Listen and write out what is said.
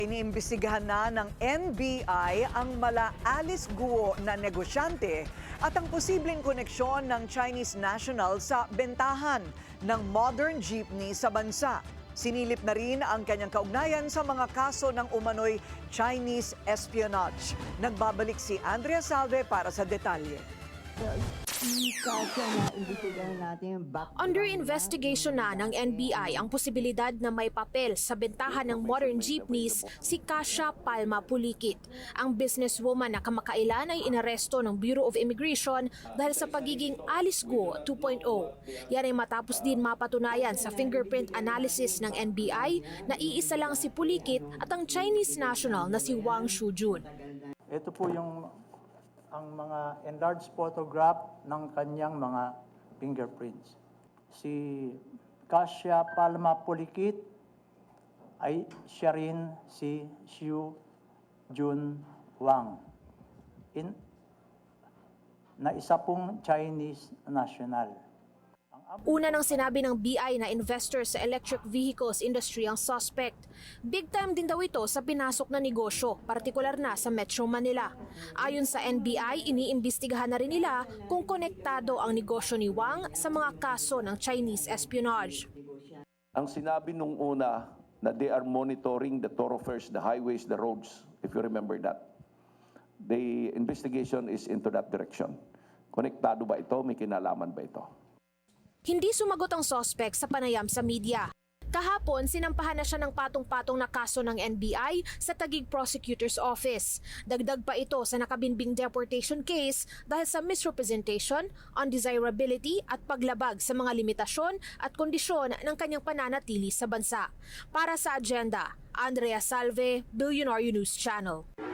Iniimbestigahan na ng NBI ang mala Alice Guo na negosyante at ang posibleng koneksyon ng Chinese national sa bentahan ng modern jeepney sa bansa. Sinilip na rin ang kanyang kaugnayan sa mga kaso ng umano'y Chinese espionage. Nagbabalik si Andrea Salve para sa detalye. Under investigation na ng NBI ang posibilidad na may papel sa bentahan ng modern jeepneys si Kasia Palma Pulikit. Ang businesswoman na kamakailan ay inaresto ng Bureau of Immigration dahil sa pagiging Alice Guo 2.0. Yan ay matapos din mapatunayan sa fingerprint analysis ng NBI na iisa lang si Pulikit at ang Chinese national na si Wang Shujun. Ito po ang mga enlarged photograph ng kanyang mga fingerprints. Si Kasia Palma Pulikit ay siya rin si Xiu Jun Wang na isa pong Chinese national. Una nang sinabi ng BI na investor sa electric vehicles industry ang suspect. Big time din daw ito sa pinasok na negosyo, partikular na sa Metro Manila. Ayon sa NBI, iniimbestigahan na rin nila kung konektado ang negosyo ni Wang sa mga kaso ng Chinese espionage. Ang sinabi nung una na they are monitoring the thoroughfares, the highways, the roads, if you remember that. The investigation is into that direction. Konektado ba ito? May kinalaman ba ito? Hindi sumagot ang suspect sa panayam sa media. Kahapon, sinampahan na siya ng patong-patong na kaso ng NBI sa Taguig Prosecutor's Office. Dagdag pa ito sa nakabinbing deportation case dahil sa misrepresentation, undesirability at paglabag sa mga limitasyon at kondisyon ng kanyang pananatili sa bansa. Para sa Agenda, Andrea Salve, Billionaire News Channel.